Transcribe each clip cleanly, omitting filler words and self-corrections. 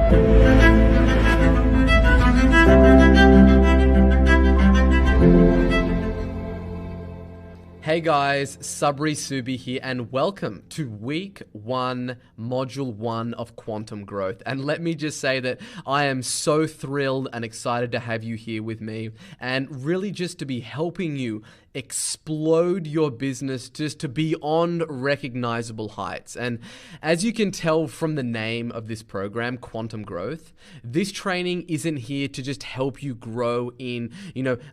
Hey guys, Sabri Subi here and welcome to week 1, module 1 of Quantum Growth. And let me just say that I am so thrilled and excited to have you here with me and really just to be helping you explode your business just to beyond recognizable heights. And as you can tell from the name of this program, Quantum Growth, this training isn't here to just help you grow in,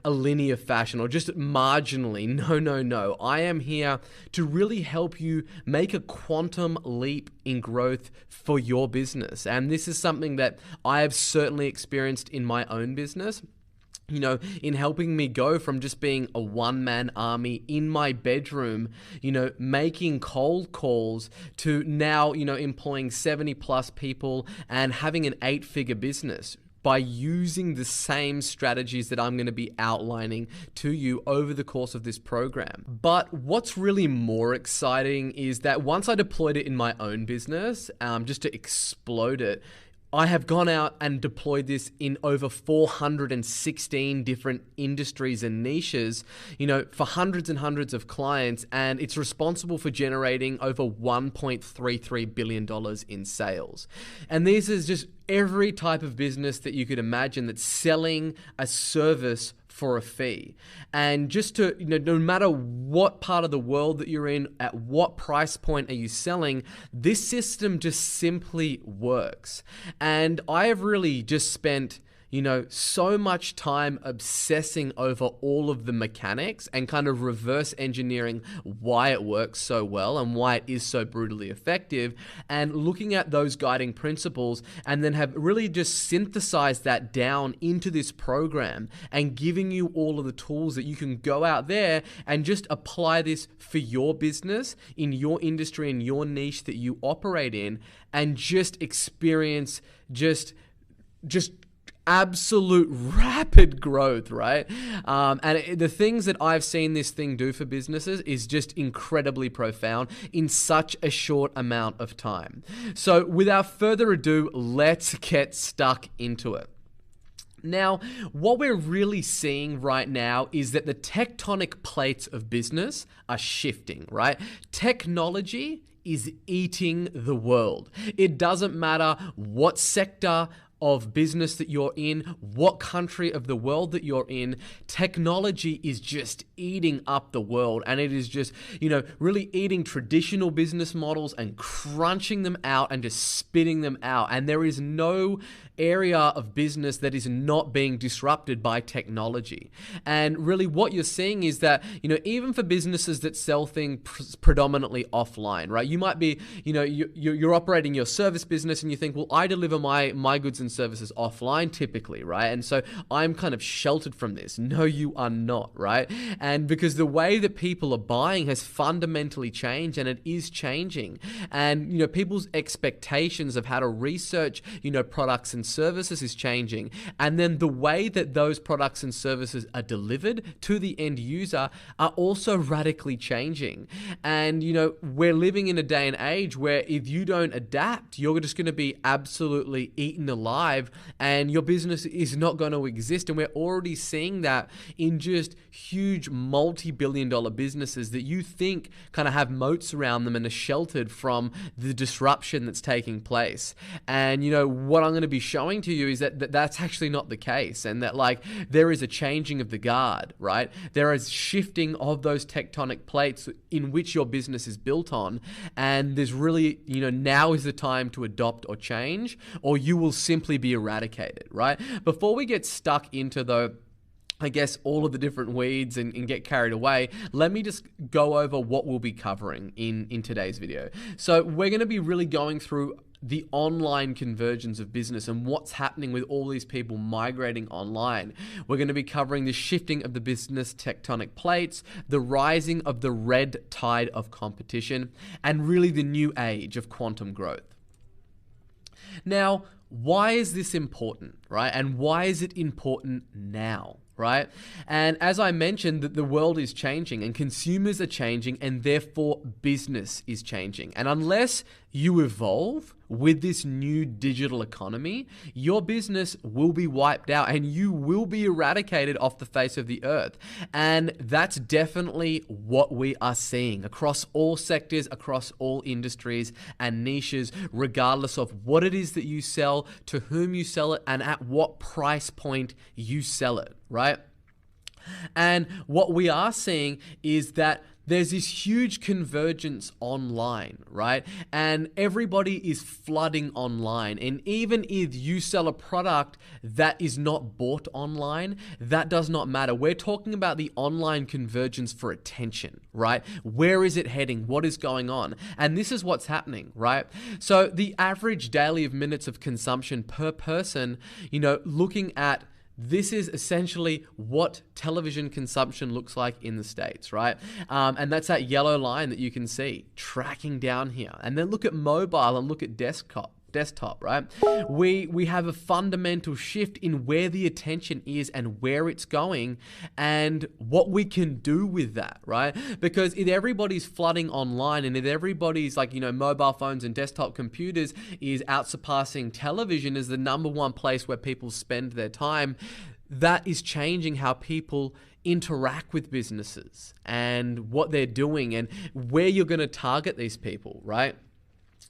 a linear fashion or just marginally. No. I am here to really help you make a quantum leap in growth for your business. And this is something that I have certainly experienced in my own business. In helping me go from just being a one-man army in my bedroom, making cold calls to now, employing 70 plus people and having an 8-figure business by using the same strategies that I'm going to be outlining to you over the course of this program. But what's really more exciting is that once I deployed it in my own business, just to explode it, I have gone out and deployed this in over 416 different industries and niches, for hundreds and hundreds of clients, and it's responsible for generating over $1.33 billion in sales. And this is just every type of business that you could imagine that's selling a service for a fee. And just to, no matter what part of the world that you're in, at what price point are you selling, this system just simply works. And I have really just spent so much time obsessing over all of the mechanics and kind of reverse engineering why it works so well and why it is so brutally effective, and looking at those guiding principles and then have really just synthesized that down into this program and giving you all of the tools that you can go out there and just apply this for your business, in your industry, in your niche that you operate in, and just experience just absolute rapid growth, right? The things that I've seen this thing do for businesses is just incredibly profound in such a short amount of time. So without further ado, let's get stuck into it. Now, what we're really seeing right now is that the tectonic plates of business are shifting, right? Technology is eating the world. It doesn't matter what sector of business that you're in, what country of the world that you're in, technology is just eating up the world. And it is just, really eating traditional business models and crunching them out and just spitting them out. And there is no area of business that is not being disrupted by technology. And really what you're seeing is that, even for businesses that sell things predominantly offline, right? You might be, you're operating your service business and you think, well, I deliver my goods and services offline typically, right? And so I'm kind of sheltered from this. No, you are not, right? And because the way that people are buying has fundamentally changed, and it is changing. And, people's expectations of how to research, products and services is changing. And then the way that those products and services are delivered to the end user are also radically changing. And, we're living in a day and age where if you don't adapt, you're just going to be absolutely eaten alive and your business is not going to exist. And we're already seeing that in just huge multi-billion-dollar businesses that you think kind of have moats around them and are sheltered from the disruption that's taking place. And, what I'm going to be showing to you is that that's actually not the case, and that there is a changing of the guard, right? There is shifting of those tectonic plates in which your business is built on, and there's really, now is the time to adopt or change, or you will simply be eradicated, right? Before we get stuck into all of the different weeds and get carried away, let me just go over what we'll be covering in today's video. So we're going to be really going through the online conversions of business and what's happening with all these people migrating online. We're going to be covering the shifting of the business tectonic plates, the rising of the red tide of competition, and really the new age of quantum growth. Now, why is this important, right? And why is it important now? Right? And as I mentioned, that the world is changing and consumers are changing, and therefore business is changing. And unless you evolve, with this new digital economy, your business will be wiped out and you will be eradicated off the face of the earth. And that's definitely what we are seeing across all sectors, across all industries and niches, regardless of what it is that you sell, to whom you sell it, and at what price point you sell it, right? And what we are seeing is that there's this huge convergence online, right? And everybody is flooding online. And even if you sell a product that is not bought online, that does not matter. We're talking about the online convergence for attention, right? Where is it heading? What is going on? And this is what's happening, right? So the average daily of minutes of consumption per person, looking at this is essentially what television consumption looks like in the States, right? And that's that yellow line that you can see tracking down here. And then look at mobile and look at desktop, right? We have a fundamental shift in where the attention is and where it's going and what we can do with that, right? Because if everybody's flooding online and if everybody's mobile phones and desktop computers is out surpassing television as the number one place where people spend their time, that is changing how people interact with businesses and what they're doing and where you're going to target these people, right?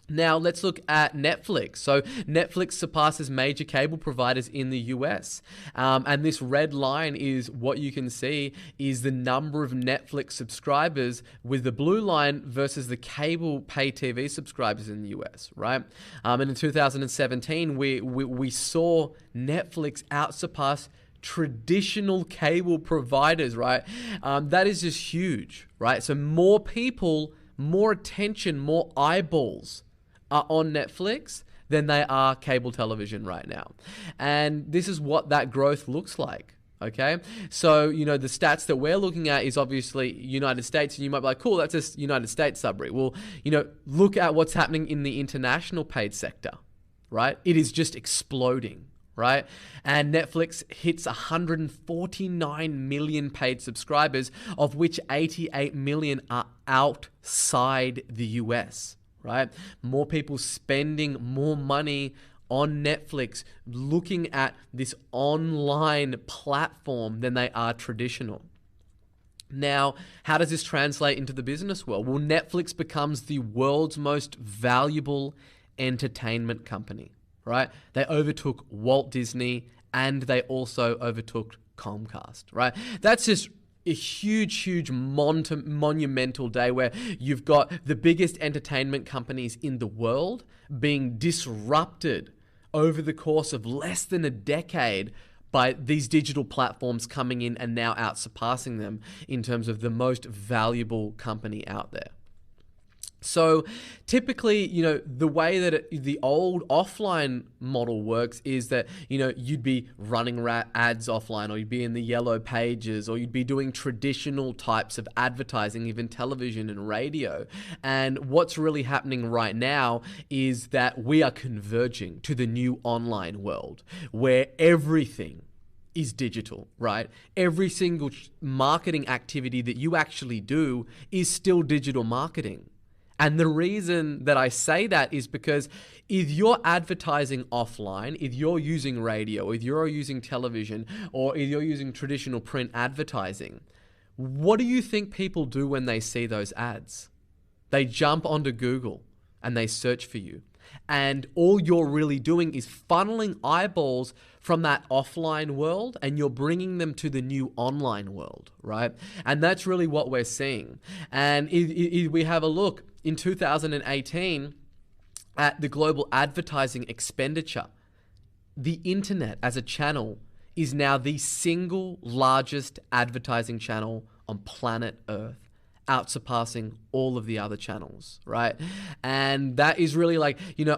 Now, let's look at Netflix. So Netflix surpasses major cable providers in the US. And this red line is what you can see is the number of Netflix subscribers, with the blue line versus the cable pay TV subscribers in the US, right? And in 2017, we saw Netflix outsurpass traditional cable providers, right? That is just huge, right? So more people, more attention, more eyeballs are on Netflix than they are cable television right now. And this is what that growth looks like. Okay, so the stats that we're looking at is obviously United States, and you might be like, cool, that's just United States, Sabri. Well, look at what's happening in the international paid sector, right? It is just exploding, right? And Netflix hits 149 million paid subscribers, of which 88 million are outside the US, right? More people spending more money on Netflix, looking at this online platform than they are traditional. Now, how does this translate into the business world? Well, Netflix becomes the world's most valuable entertainment company, right? They overtook Walt Disney and they also overtook Comcast, right? That's just a huge monumental day where you've got the biggest entertainment companies in the world being disrupted over the course of less than a decade by these digital platforms coming in and now out surpassing them in terms of the most valuable company out there. So typically, the way that the old offline model works is that, you'd be running ads offline, or you'd be in the yellow pages, or you'd be doing traditional types of advertising, even television and radio. And what's really happening right now is that we are converging to the new online world where everything is digital, right? Every single marketing activity that you actually do is still digital marketing. And the reason that I say that is because if you're advertising offline, if you're using radio, if you're using television, or if you're using traditional print advertising, what do you think people do when they see those ads? They jump onto Google and they search for you. And all you're really doing is funneling eyeballs from that offline world and you're bringing them to the new online world, right? And that's really what we're seeing. And if we have a look in 2018 at the global advertising expenditure, the internet as a channel is now the single largest advertising channel on planet Earth, outsurpassing all of the other channels, right? And that is really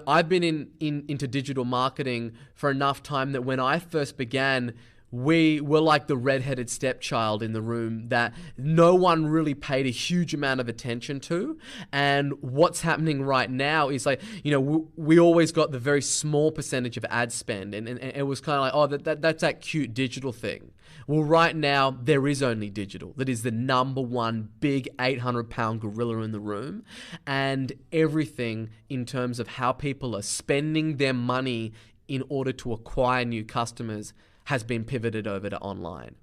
I've been into digital marketing for enough time that when I first began, we were like the redheaded stepchild in the room that no one really paid a huge amount of attention to. And what's happening right now is like, we always got the very small percentage of ad spend. And it was kind of like, oh, that's that cute digital thing. Well, right now, there is only digital. That is the number one big 800-pound gorilla in the room. And everything in terms of how people are spending their money in order to acquire new customers has been pivoted over to online.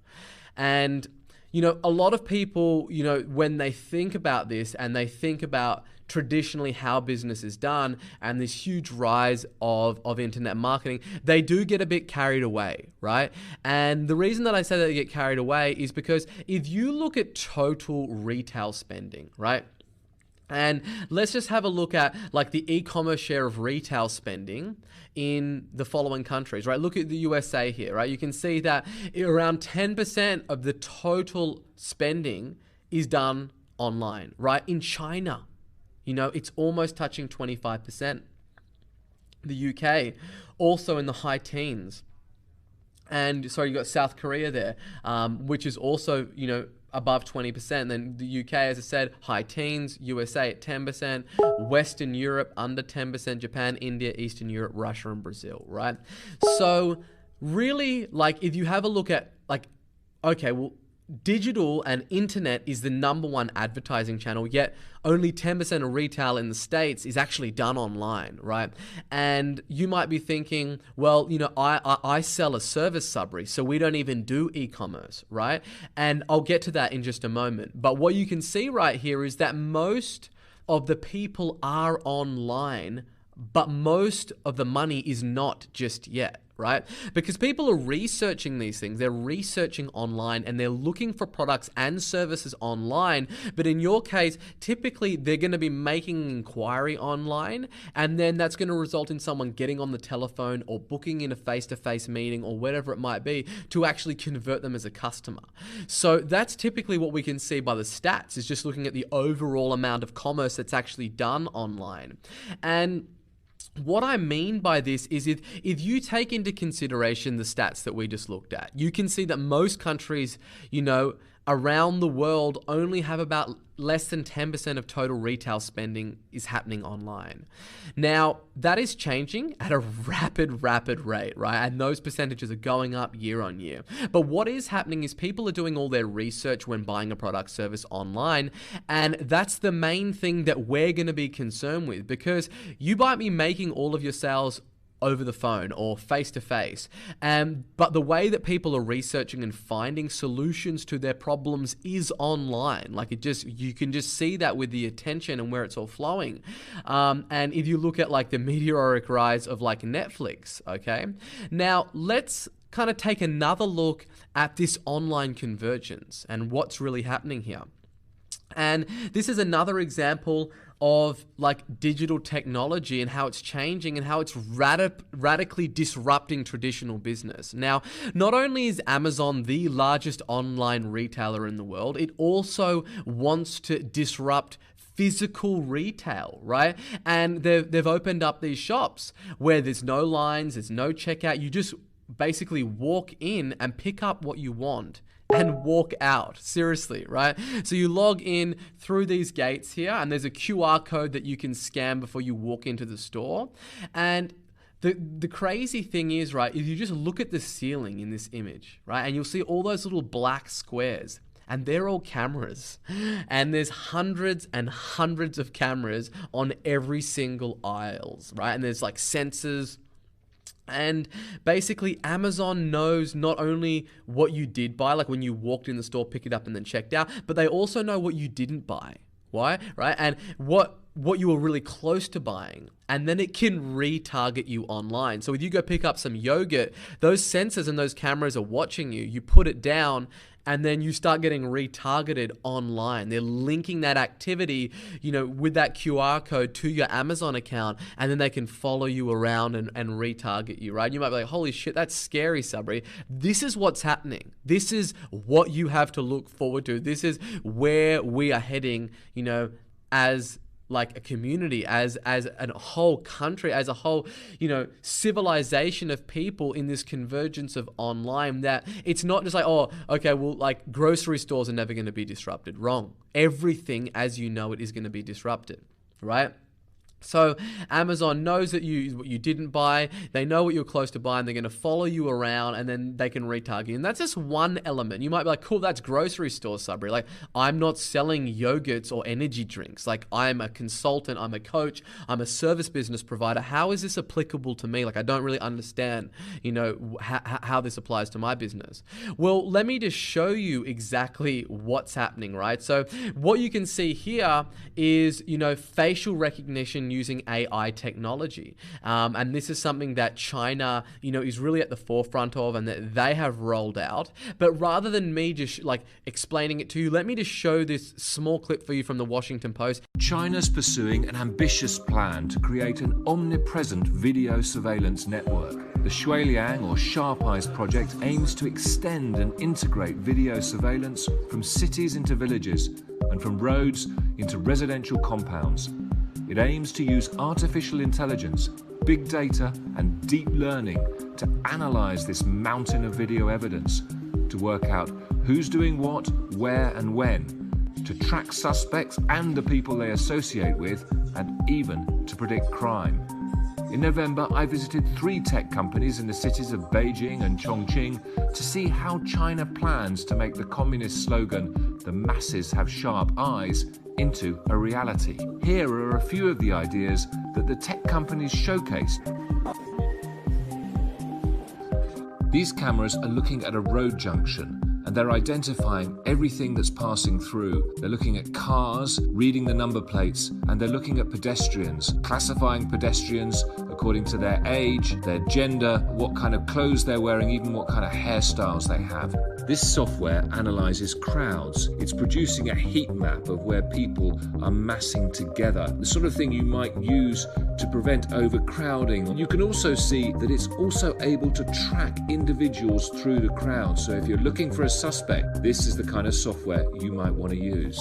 And, a lot of people, when they think about this and they think about traditionally how business is done and this huge rise of internet marketing, they do get a bit carried away, right? And the reason that I say that they get carried away is because if you look at total retail spending, right? And let's just have a look at like the e-commerce share of retail spending in the following countries, right? Look at the USA here, right? You can see that around 10% of the total spending is done online, right? In China, it's almost touching 25%. The UK, also in the high teens. And sorry, you got South Korea there, which is also, above 20%. Then the UK, as I said, high teens, USA at 10%, Western Europe under 10%, Japan, India, Eastern Europe, Russia, and Brazil, right? So really, like, if you have a look at, like, okay, well, digital and internet is the number one advertising channel, yet only 10% of retail in the States is actually done online, right? And you might be thinking, well, I sell a service, Sabri, so we don't even do e-commerce, right? And I'll get to that in just a moment. But what you can see right here is that most of the people are online, but most of the money is not just yet, right? Because people are researching these things. They're researching online and they're looking for products and services online. But in your case, typically they're going to be making an inquiry online, and then that's going to result in someone getting on the telephone or booking in a face-to-face meeting or whatever it might be to actually convert them as a customer. So that's typically what we can see by the stats, is just looking at the overall amount of commerce that's actually done online. And what I mean by this is if you take into consideration the stats that we just looked at, you can see that most countries, around the world only have about less than 10% of total retail spending is happening online. Now, that is changing at a rapid rate, right? And those percentages are going up year on year. But what is happening is people are doing all their research when buying a product service online. And that's the main thing that we're going to be concerned with, because you might be making all of your sales over the phone or face to face. But the way that people are researching and finding solutions to their problems is online. Like you can just see that with the attention and where it's all flowing. And if you look at like the meteoric rise of like Netflix, okay? Now let's kind of take another look at this online convergence and what's really happening here. And this is another example of like digital technology and how it's changing and how it's radically disrupting traditional business. Now, not only is Amazon the largest online retailer in the world, it also wants to disrupt physical retail, right? And they've opened up these shops where there's no lines, there's no checkout. You just basically walk in and pick up what you want and walk out. Seriously, right? So you log in through these gates here, and there's a QR code that you can scan before you walk into the store. And the crazy thing is, right, if you just look at the ceiling in this image, right, and you'll see all those little black squares, and they're all cameras. And there's hundreds and hundreds of cameras on every single aisles, right? And there's like sensors. And basically Amazon knows not only what you did buy, like when you walked in the store, picked it up and then checked out, but they also know what you didn't buy. Why? Right? And what you were really close to buying. And then it can retarget you online. So if you go pick up some yogurt, those sensors and those cameras are watching you. You put it down and then you start getting retargeted online. They're linking that activity, with that QR code to your Amazon account, and then they can follow you around and retarget you, right? You might be like, holy shit, that's scary, Sabri. This is what's happening. This is what you have to look forward to. This is where we are heading, as like a community, as a whole country, as a whole, civilization of people in this convergence of online, that it's not just like, oh, okay, well, like grocery stores are never going to be disrupted. Wrong. Everything as you know it is going to be disrupted, right? So Amazon knows that what you didn't buy, they know what you're close to buying, they're going to follow you around, and then they can retarget you. And that's just one element. You might be like, cool, that's grocery store, Sabri. Like, I'm not selling yogurts or energy drinks. Like, I'm a consultant, I'm a coach, I'm a service business provider. How is this applicable to me? Like, I don't really understand, how this applies to my business. Well, let me just show you exactly what's happening, right? So what you can see here is, facial recognition using AI technology. And this is something that China, is really at the forefront of, and that they have rolled out. But rather than me just like explaining it to you, let me just show this small clip for you from the Washington Post. China's pursuing an ambitious plan to create an omnipresent video surveillance network. The Shuiliang, or Sharp Eyes project, aims to extend and integrate video surveillance from cities into villages and from roads into residential compounds. It aims to use artificial intelligence, big data, and deep learning to analyze this mountain of video evidence, to work out who's doing what, where, and when, to track suspects and the people they associate with, and even to predict crime. In November, I visited 3 tech companies in the cities of Beijing and Chongqing to see how China plans to make the communist slogan, "The masses have sharp eyes," into a reality. Here are a few of the ideas that the tech companies showcased. These cameras are looking at a road junction, and they're identifying everything that's passing through. They're looking at cars, reading the number plates, and they're looking at pedestrians, classifying pedestrians according to their age, their gender, what kind of clothes they're wearing, even what kind of hairstyles they have. This software analyzes crowds. It's producing a heat map of where people are massing together, the sort of thing you might use to prevent overcrowding. You can also see that it's also able to track individuals through the crowd. So if you're looking for a suspect, this is the kind of software you might want to use.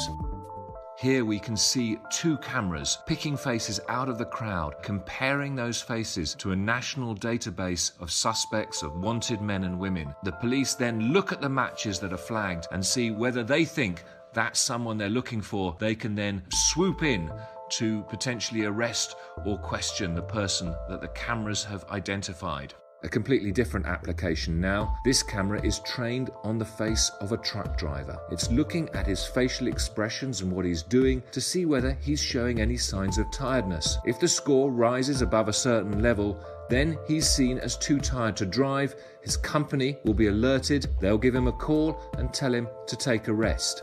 Here we can see 2 cameras picking faces out of the crowd, comparing those faces to a national database of suspects, of wanted men and women. The police then look at the matches that are flagged and see whether they think that's someone they're looking for. They can then swoop in to potentially arrest or question the person that the cameras have identified. A completely different application now. This camera is trained on the face of a truck driver. It's looking at his facial expressions and what he's doing to see whether he's showing any signs of tiredness. If the score rises above a certain level, then he's seen as too tired to drive. His company will be alerted. They'll give him a call and tell him to take a rest.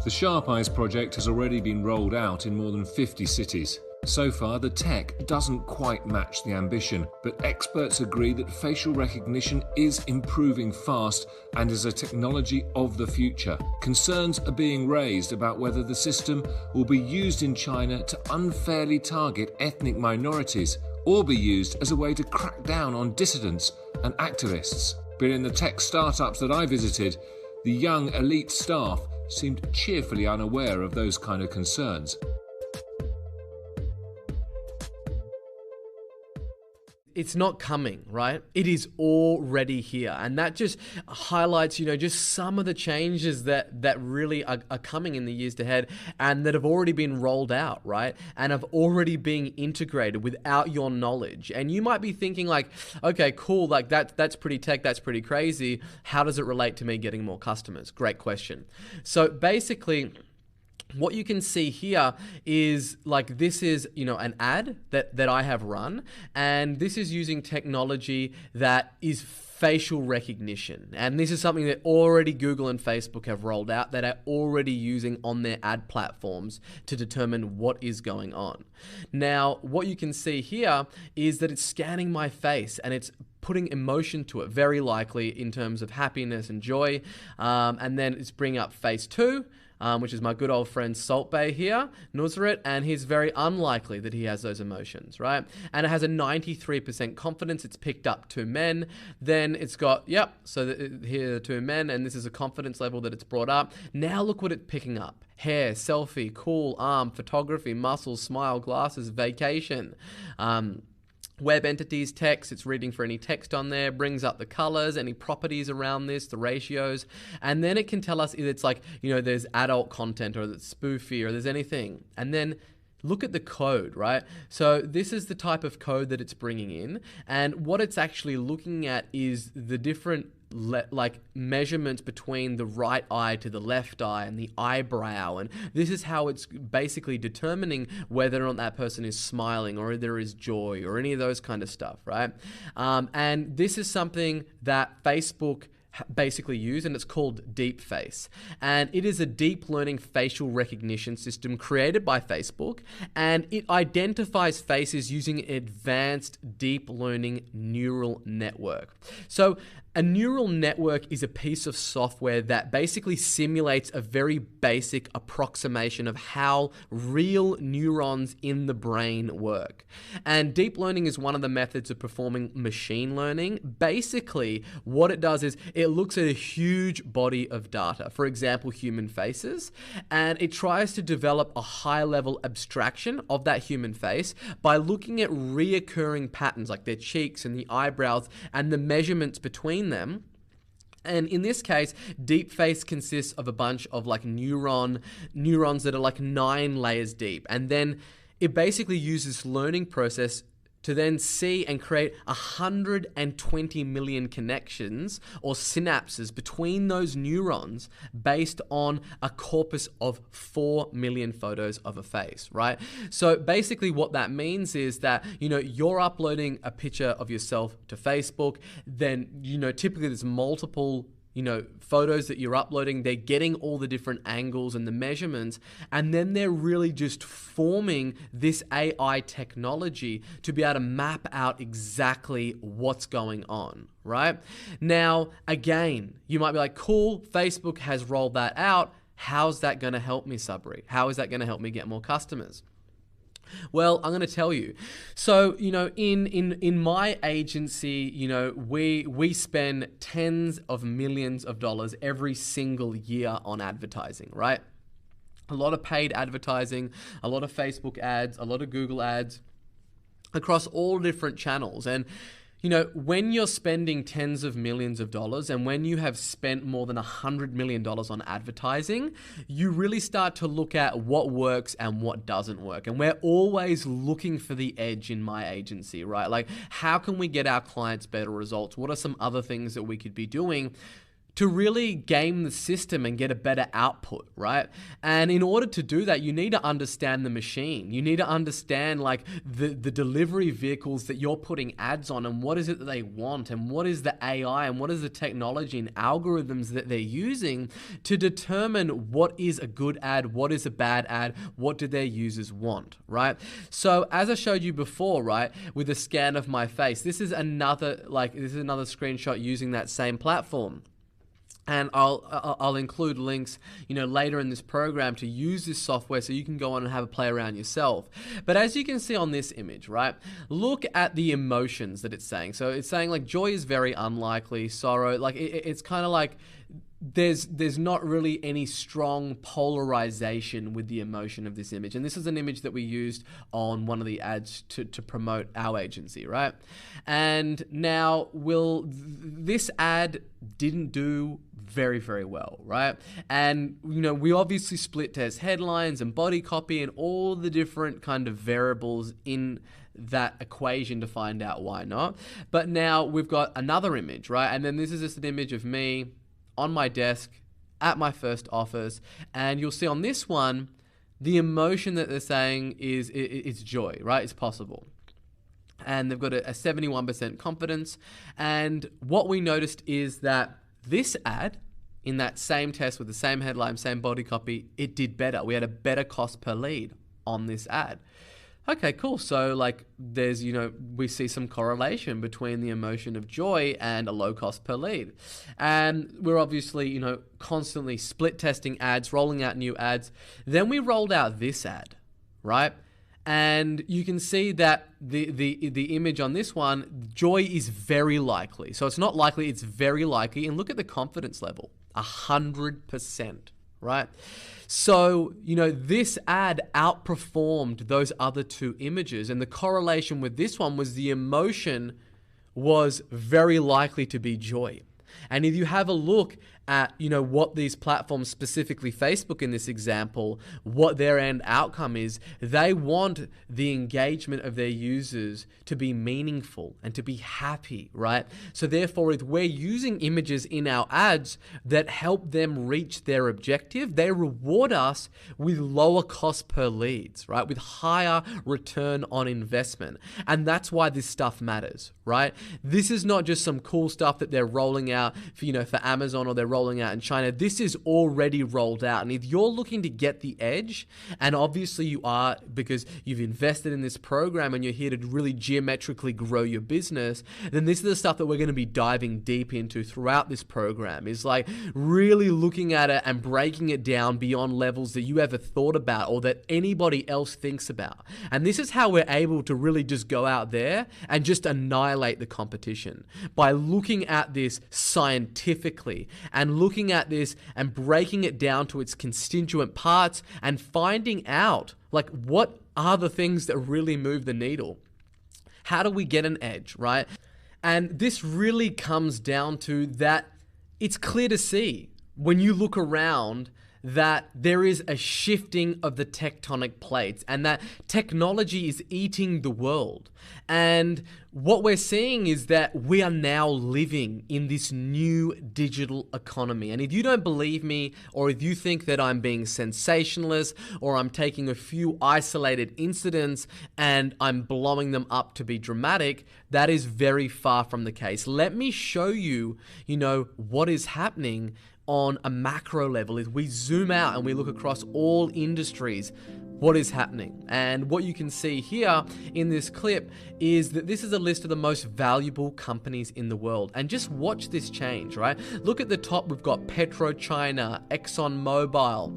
The Sharp Eyes project has already been rolled out in more than 50 cities. So far, the tech doesn't quite match the ambition, but experts agree that facial recognition is improving fast and is a technology of the future. Concerns are being raised about whether the system will be used in China to unfairly target ethnic minorities or be used as a way to crack down on dissidents and activists. But in the tech startups that I visited, the young elite staff seemed cheerfully unaware of those kind of concerns. It's not coming, right? It is already here. And that just highlights, just some of the changes that really are coming in the years ahead and that have already been rolled out, right? And have already been integrated without your knowledge. And you might be thinking like, okay, cool, like that's pretty tech, that's pretty crazy. How does it relate to me getting more customers? Great question. So basically, what you can see here is like this is, an ad that I have run, and this is using technology that is facial recognition. And this is something that already Google and Facebook have rolled out, that are already using on their ad platforms to determine what is going on. Now, what you can see here is that it's scanning my face and it's putting emotion to it, very likely in terms of happiness and joy. And then it's bringing up face 2. which is my good old friend Salt Bay here, Nusret, and he's very unlikely that he has those emotions, right? And it has a 93% confidence. It's picked up 2 men. Then it's got, here are 2 men, and this is a confidence level that it's brought up. Now look what it's picking up. Hair, selfie, cool, arm, photography, muscles, smile, glasses, vacation. Web entities, text, it's reading for any text on there, brings up the colors, any properties around this, the ratios, and then it can tell us if it's like, there's adult content or it's spoofy or there's anything. And then look at the code, right? So this is the type of code that it's bringing in, and what it's actually looking at is the different measurements between the right eye to the left eye and the eyebrow, and this is how it's basically determining whether or not that person is smiling or there is joy or any of those kind of stuff, right? And this is something that Facebook basically use, and it's called DeepFace, and it is a deep learning facial recognition system created by Facebook, and it identifies faces using an advanced deep learning neural network. So a neural network is a piece of software that basically simulates a very basic approximation of how real neurons in the brain work. And deep learning is one of the methods of performing machine learning. Basically, what it does is it looks at a huge body of data, for example, human faces, and it tries to develop a high-level abstraction of that human face by looking at reoccurring patterns like their cheeks and the eyebrows and the measurements between them. And in this case, DeepFace consists of a bunch of neurons that are like 9 layers deep. And then it basically uses this learning process to then see and create 120 million connections or synapses between those neurons based on a corpus of 4 million photos of a face, right? So basically what that means is that, you're uploading a picture of yourself to Facebook, then, typically there's multiple photos that you're uploading, they're getting all the different angles and the measurements, and then they're really just forming this AI technology to be able to map out exactly what's going on, right? Now, again, you might be like, cool, Facebook has rolled that out. How's that going to help me, Sabri? How is that going to help me get more customers? Well, I'm going to tell you. So, in my agency, we spend tens of millions of dollars every single year on advertising, right? A lot of paid advertising, a lot of Facebook ads, a lot of Google ads across all different channels. And when you're spending tens of millions of dollars and when you have spent more than $100 million on advertising, you really start to look at what works and what doesn't work. And we're always looking for the edge in my agency, right? Like, how can we get our clients better results? What are some other things that we could be doing to really game the system and get a better output, right? And in order to do that, you need to understand the machine. You need to understand the delivery vehicles that you're putting ads on, and what is it that they want, and what is the AI, and what is the technology and algorithms that they're using to determine what is a good ad, what is a bad ad, what do their users want, right? So as I showed you before, right, with a scan of my face, this is another screenshot using that same platform. And I'll include links, later in this program to use this software so you can go on and have a play around yourself. But as you can see on this image, right, look at the emotions that it's saying. So it's saying joy is very unlikely, sorrow, it's kind of like there's not really any strong polarization with the emotion of this image. And this is an image that we used on one of the ads to promote our agency, right? And now this ad didn't do very, very well, right? And, we obviously split test headlines and body copy and all the different kind of variables in that equation to find out why not. But now we've got another image, right? And then this is just an image of me on my desk at my first office, and you'll see on this one, the emotion that they're saying is it's joy, right? It's possible. And they've got a 71% confidence. And what we noticed is that this ad, in that same test with the same headline, same body copy, it did better. We had a better cost per lead on this ad. Okay, cool. So like there's, we see some correlation between the emotion of joy and a low cost per lead. And we're obviously, constantly split testing ads, rolling out new ads. Then we rolled out this ad, right? And you can see that the image on this one, joy is very likely. So it's not likely, it's very likely. And look at the confidence level, 100%, right? So, this ad outperformed those other two images. And the correlation with this one was the emotion was very likely to be joy. And if you have a look at, what these platforms, specifically Facebook in this example, what their end outcome is, they want the engagement of their users to be meaningful and to be happy, right? So therefore, if we're using images in our ads that help them reach their objective, they reward us with lower cost per leads, right? With higher return on investment. And that's why this stuff matters, right? This is not just some cool stuff that they're rolling out for Amazon or they're rolling out in China. This is already rolled out. And if you're looking to get the edge, and obviously you are because you've invested in this program and you're here to really geometrically grow your business, then this is the stuff that we're going to be diving deep into throughout this program, is like really looking at it and breaking it down beyond levels that you ever thought about or that anybody else thinks about. And this is how we're able to really just go out there and just annihilate the competition by looking at this scientifically and looking at this and breaking it down to its constituent parts and finding out like what are the things that really move the needle. How do we get an edge, right? And this really comes down to that it's clear to see when you look around that there is a shifting of the tectonic plates and that technology is eating the world. And what we're seeing is that we are now living in this new digital economy. And if you don't believe me, or if you think that I'm being sensationalist, or I'm taking a few isolated incidents and I'm blowing them up to be dramatic, that is very far from the case. Let me show you, what is happening on a macro level. If we zoom out and we look across all industries, what is happening? And what you can see here in this clip is that this is a list of the most valuable companies in the world. And just watch this change, right? Look at the top, we've got PetroChina, ExxonMobil,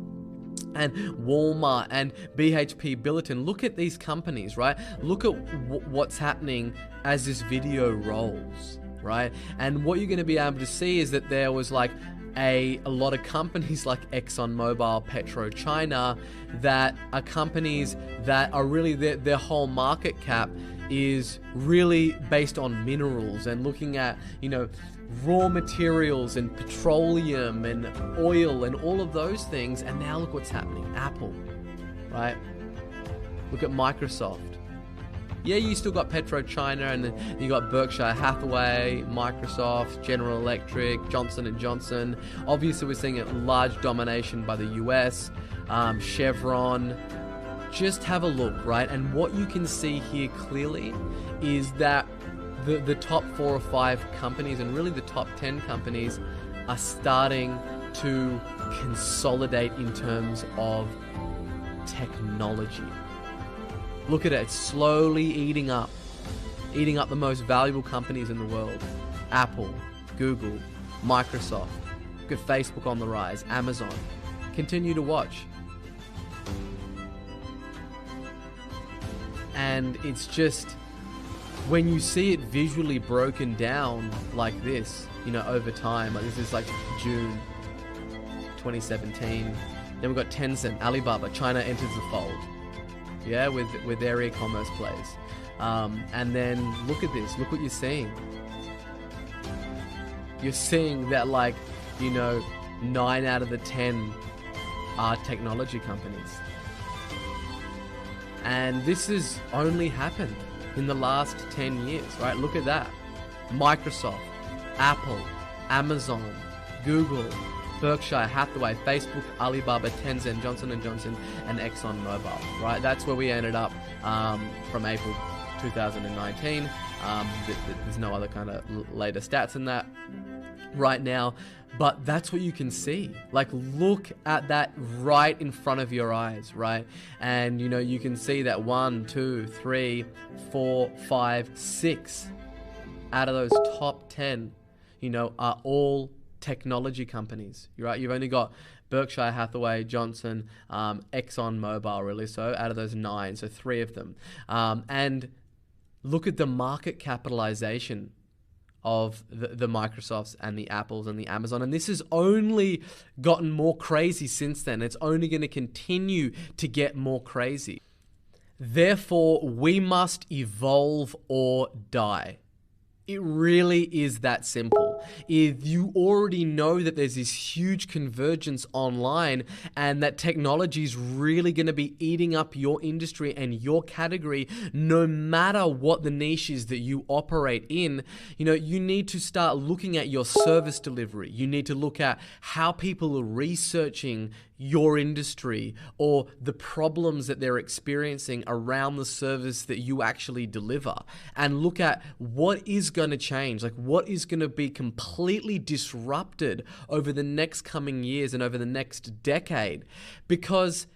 and Walmart and BHP Billiton. Look at these companies, right? Look at what's happening as this video rolls, right? And what you're going to be able to see is that there was like a lot of companies like ExxonMobil, PetroChina, that are companies that are really, their whole market cap is really based on minerals and looking at, raw materials and petroleum and oil and all of those things. And now look what's happening. Apple, right? Look at Microsoft. Yeah, you still got PetroChina, and then you got Berkshire Hathaway, Microsoft, General Electric, Johnson & Johnson. Obviously, we're seeing a large domination by the US, Chevron. Just have a look, right? And what you can see here clearly is that the top 4 or 5 companies, and really the top 10 companies, are starting to consolidate in terms of technology. Look at it, it's slowly eating up the most valuable companies in the world. Apple, Google, Microsoft. Look at Facebook on the rise, Amazon. Continue to watch. And it's just, when you see it visually broken down like this, over time, like this is like June 2017. Then we've got Tencent, Alibaba, China enters the fold. Yeah, with their e-commerce plays. And then look at this, look what you're seeing. You're seeing that 9 out of the 10 are technology companies. And this has only happened in the last 10 years, right? Look at that. Microsoft, Apple, Amazon, Google, Berkshire Hathaway, Facebook, Alibaba, Tencent, Johnson & Johnson, and ExxonMobil, right? That's where we ended up from April 2019. There's no other kind of later stats than that. right now, but that's what you can see. Like, look at that right in front of your eyes, right? And you can see that 1, 2, 3, 4, 5, 6 out of those top 10, are all technology companies, right? You've only got Berkshire Hathaway, Johnson, Exxon Mobil, really. So out of those 9, so 3 of them. And look at the market capitalization of the Microsofts and the Apples and the Amazon. And this has only gotten more crazy since then. It's only going to continue to get more crazy. Therefore, we must evolve or die. It really is that simple. If you already know that there's this huge convergence online and that technology is really going to be eating up your industry and your category, no matter what the niche is that you operate in, you need to start looking at your service delivery. You need to look at how people are researching your industry or the problems that they're experiencing around the service that you actually deliver, and look at what is going to change, like what is going to be completely disrupted over the next coming years and over the next decade, because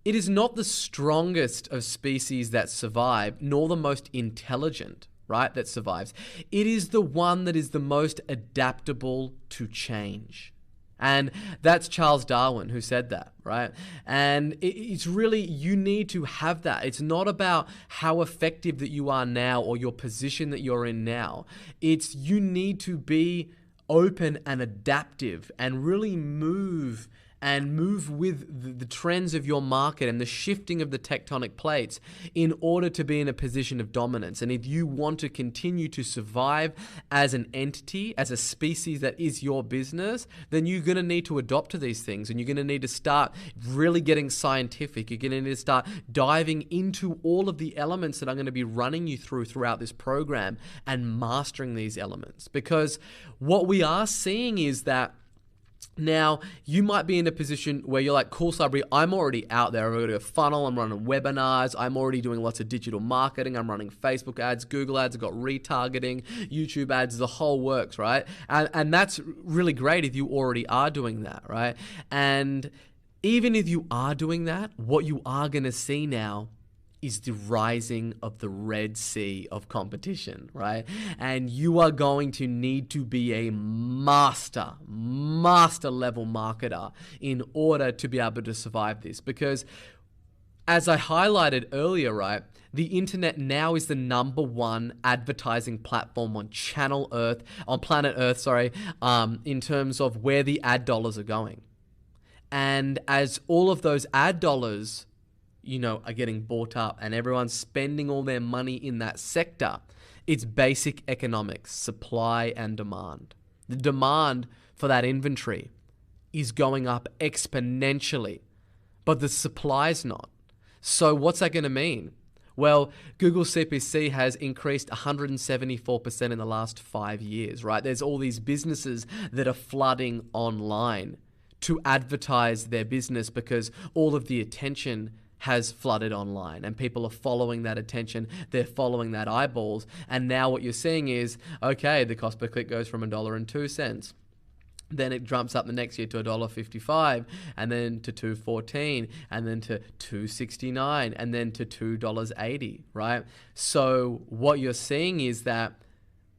it is not the strongest of species that survive, nor the most intelligent, right, that survives. It is the one that is the most adaptable to change. And that's Charles Darwin who said that, right? And it's really, you need to have that. It's not about how effective that you are now or your position that you're in now. It's you need to be open and adaptive and really move with the trends of your market and the shifting of the tectonic plates in order to be in a position of dominance. And if you want to continue to survive as an entity, as a species that is your business, then you're going to need to adopt to these things, and you're going to need to start really getting scientific. You're going to need to start diving into all of the elements that I'm going to be running you throughout this program and mastering these elements. Because what we are seeing is that now, you might be in a position where you're like, cool, Sabri, I'm already out there. I've got a funnel, I'm running webinars, I'm already doing lots of digital marketing, I'm running Facebook ads, Google ads, I've got retargeting, YouTube ads, the whole works, right? And that's really great if you already are doing that, right? And even if you are doing that, what you are going to see now is the rising of the Red Sea of competition, right? And you are going to need to be a master level marketer in order to be able to survive this. Because as I highlighted earlier, right, the internet now is the #1 advertising platform on planet Earth, in terms of where the ad dollars are going. And as all of those ad dollars are getting bought up and everyone's spending all their money in that sector, it's basic economics, supply and demand. The demand for that inventory is going up exponentially, but the supply's not. So what's that going to mean? Well, Google CPC has increased 174% in the last 5 years, right? There's all these businesses that are flooding online to advertise their business because all of the attention has flooded online and people are following that attention, they're following that eyeballs, and now what you're seeing is, okay, the cost per click goes from $1.02, then it jumps up the next year to $1.55, and then to $2.14, and then to $2.69, and then to $2.80, right? So what you're seeing is that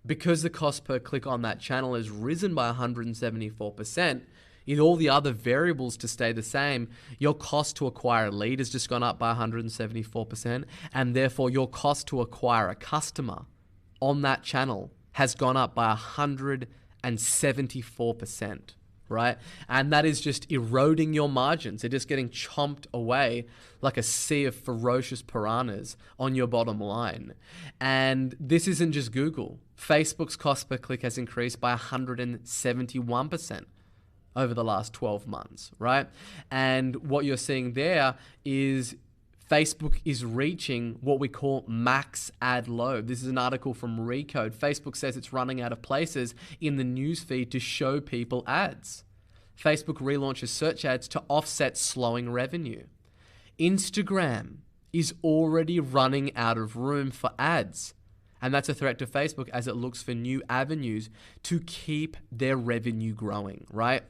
because the cost per click on that channel has risen by 174%, in all the other variables to stay the same, your cost to acquire a lead has just gone up by 174%, and therefore your cost to acquire a customer on that channel has gone up by 174%, right? And that is just eroding your margins. They're just getting chomped away like a sea of ferocious piranhas on your bottom line. And this isn't just Google. Facebook's cost per click has increased by 171%. over the last 12 months, right? And what you're seeing there is Facebook is reaching what we call max ad load. This is an article from Recode. Facebook says it's running out of places in the newsfeed to show people ads. Facebook relaunches search ads to offset slowing revenue. Instagram is already running out of room for ads. And that's a threat to Facebook as it looks for new avenues to keep their revenue growing, right?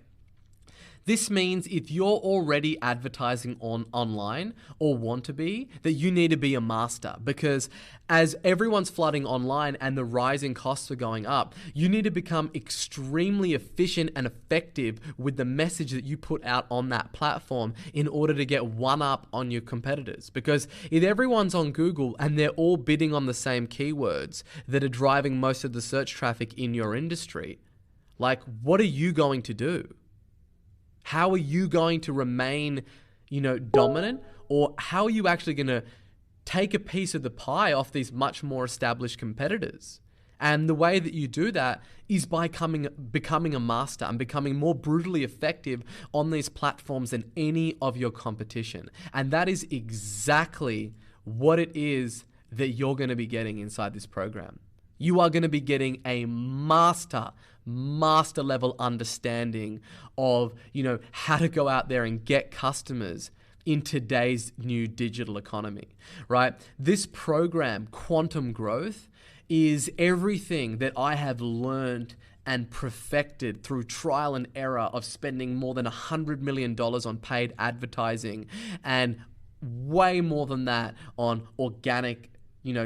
This means if you're already advertising online or want to be, that you need to be a master, because as everyone's flooding online and the rising costs are going up, you need to become extremely efficient and effective with the message that you put out on that platform in order to get one up on your competitors. Because if everyone's on Google and they're all bidding on the same keywords that are driving most of the search traffic in your industry, like, what are you going to do? How are you going to remain, dominant? Or how are you actually going to take a piece of the pie off these much more established competitors? And the way that you do that is by becoming a master and becoming more brutally effective on these platforms than any of your competition. And that is exactly what it is that you're going to be getting inside this program. You are going to be getting a master level understanding of, how to go out there and get customers in today's new digital economy, right? This program, Quantum Growth, is everything that I have learned and perfected through trial and error of spending more than $100 million on paid advertising and way more than that on organic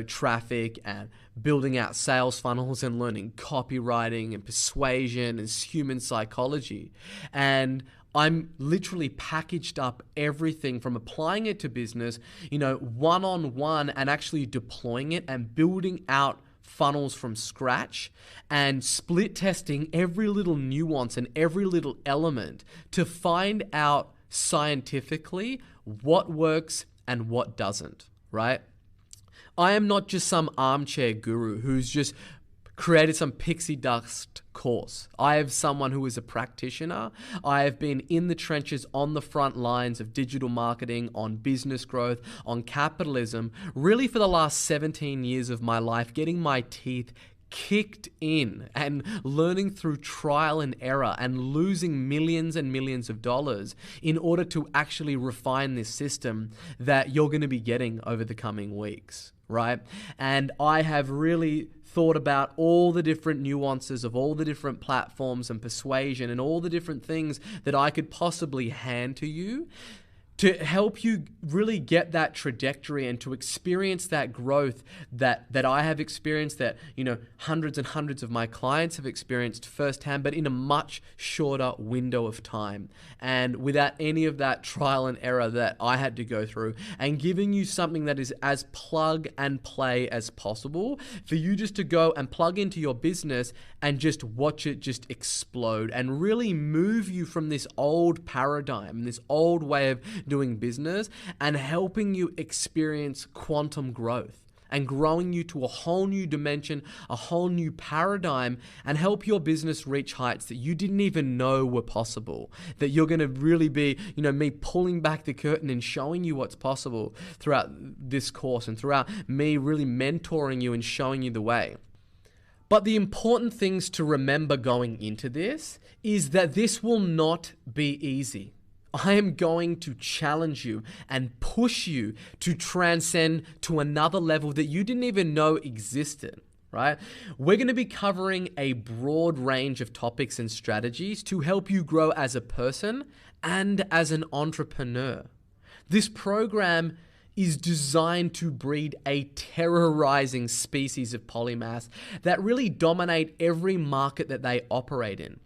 traffic and building out sales funnels and learning copywriting and persuasion and human psychology. And I'm literally packaged up everything from applying it to business, one-on-one, and actually deploying it and building out funnels from scratch and split testing every little nuance and every little element to find out scientifically what works and what doesn't, right? I am not just some armchair guru who's just created some pixie dust course. I have someone who is a practitioner. I have been in the trenches on the front lines of digital marketing, on business growth, on capitalism, really for the last 17 years of my life, getting my teeth kicked in and learning through trial and error and losing millions and millions of dollars in order to actually refine this system that you're going to be getting over the coming weeks, right? And I have really thought about all the different nuances of all the different platforms and persuasion and all the different things that I could possibly hand to you to help you really get that trajectory and to experience that growth that I have experienced, that hundreds and hundreds of my clients have experienced firsthand, but in a much shorter window of time and without any of that trial and error that I had to go through, and giving you something that is as plug and play as possible for you just to go and plug into your business and just watch it just explode and really move you from this old paradigm, this old way of doing business, and helping you experience quantum growth and growing you to a whole new dimension, a whole new paradigm, and help your business reach heights that you didn't even know were possible. That you're going to really be, me pulling back the curtain and showing you what's possible throughout this course and throughout me really mentoring you and showing you the way. But the important things to remember going into this is that this will not be easy. I am going to challenge you and push you to transcend to another level that you didn't even know existed, right? We're going to be covering a broad range of topics and strategies to help you grow as a person and as an entrepreneur. This program is designed to breed a terrorizing species of polymaths that really dominate every market that they operate in.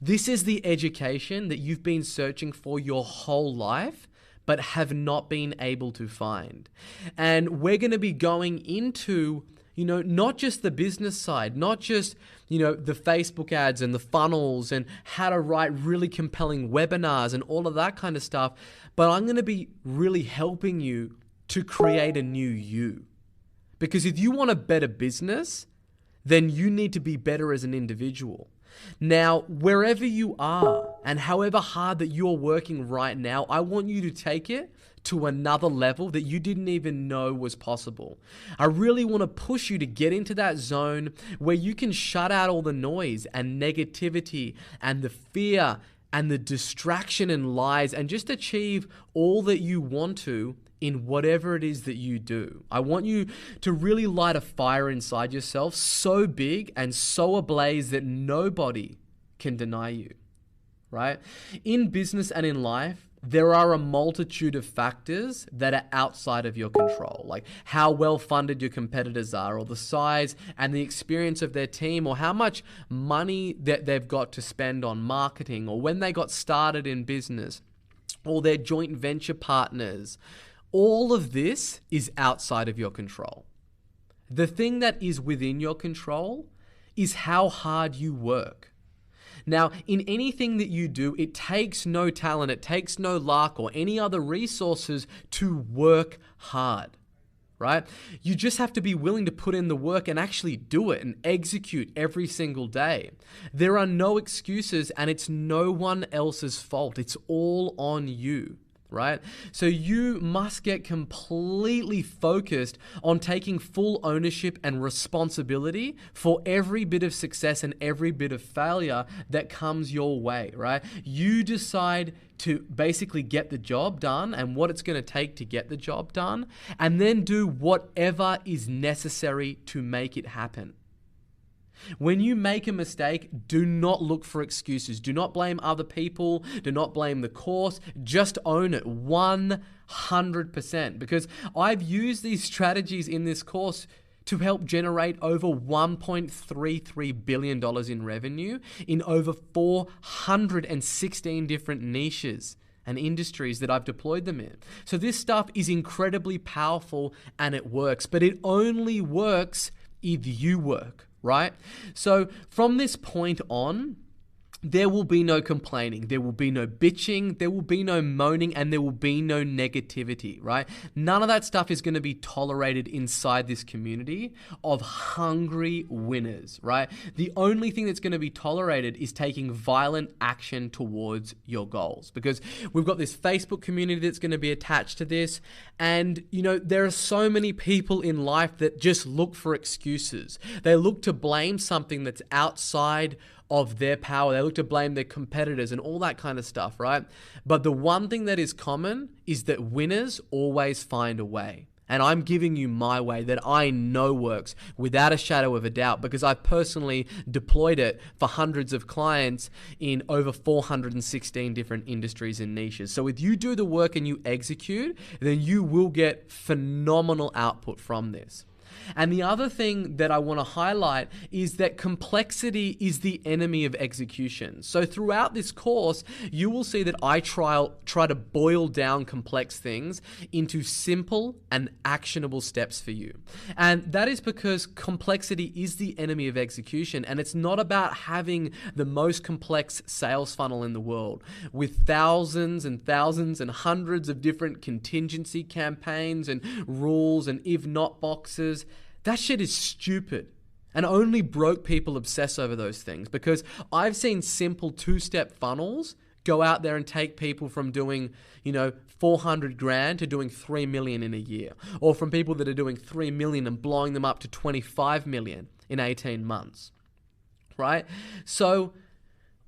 This is the education that you've been searching for your whole life, but have not been able to find. And we're going to be going into, not just the business side, not just, the Facebook ads and the funnels and how to write really compelling webinars and all of that kind of stuff, but I'm going to be really helping you to create a new you. Because if you want a better business, then you need to be better as an individual. Now, wherever you are and however hard that you're working right now, I want you to take it to another level that you didn't even know was possible. I really want to push you to get into that zone where you can shut out all the noise and negativity and the fear and the distraction and lies and just achieve all that you want to in whatever it is that you do. I want you to really light a fire inside yourself so big and so ablaze that nobody can deny you, right? In business and in life, there are a multitude of factors that are outside of your control, like how well funded your competitors are, or the size and the experience of their team, or how much money that they've got to spend on marketing, or when they got started in business, or their joint venture partners. All of this is outside of your control. The thing that is within your control is how hard you work. Now, in anything that you do, it takes no talent, it takes no luck or any other resources to work hard, right? You just have to be willing to put in the work and actually do it and execute every single day. There are no excuses, and it's no one else's fault. It's all on you. Right? So you must get completely focused on taking full ownership and responsibility for every bit of success and every bit of failure that comes your way, right? You decide to basically get the job done and what it's going to take to get the job done, and then do whatever is necessary to make it happen. When you make a mistake, do not look for excuses. Do not blame other people. Do not blame the course. Just own it 100%. Because I've used these strategies in this course to help generate over $1.33 billion in revenue in over 416 different niches and industries that I've deployed them in. So this stuff is incredibly powerful and it works, but it only works if you work. Right? So from this point on, there will be no complaining, there will be no bitching, there will be no moaning, and there will be no negativity, right? None of that stuff is going to be tolerated inside this community of hungry winners, right? The only thing that's going to be tolerated is taking violent action towards your goals, because we've got this Facebook community that's going to be attached to this. And, you know, there are so many people in life that just look for excuses. They look to blame something that's outside of their power. They look to blame their competitors and all that kind of stuff, right? But the one thing that is common is that winners always find a way. And I'm giving you my way that I know works without a shadow of a doubt, because I've personally deployed it for hundreds of clients in over 416 different industries and niches. So if you do the work and you execute, then you will get phenomenal output from this. And the other thing that I want to highlight is that complexity is the enemy of execution. So throughout this course, you will see that I try to boil down complex things into simple and actionable steps for you. And that is because complexity is the enemy of execution. And it's not about having the most complex sales funnel in the world with thousands and thousands and hundreds of different contingency campaigns and rules and if not boxes. That shit is stupid. And only broke people obsess over those things, because I've seen simple two-step funnels go out there and take people from doing, 400 grand to doing 3 million in a year, or from people that are doing 3 million and blowing them up to 25 million in 18 months, right? So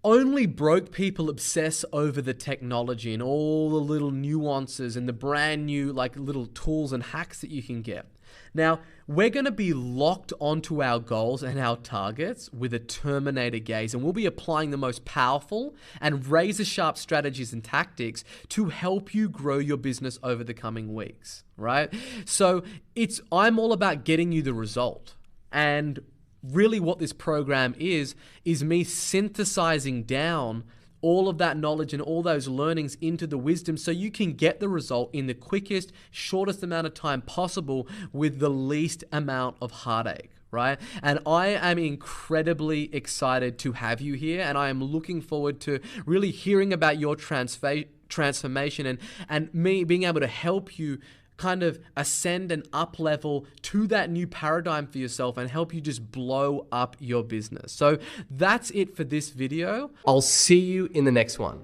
only broke people obsess over the technology and all the little nuances and the brand new little tools and hacks that you can get. Now, we're going to be locked onto our goals and our targets with a Terminator gaze, and we'll be applying the most powerful and razor-sharp strategies and tactics to help you grow your business over the coming weeks, right? So I'm all about getting you the result. And really what this program is me synthesizing down all of that knowledge and all those learnings into the wisdom so you can get the result in the quickest, shortest amount of time possible with the least amount of heartache, right? And I am incredibly excited to have you here, and I am looking forward to really hearing about your transformation and me being able to help you kind of ascend and up level to that new paradigm for yourself and help you just blow up your business. So that's it for this video. I'll see you in the next one.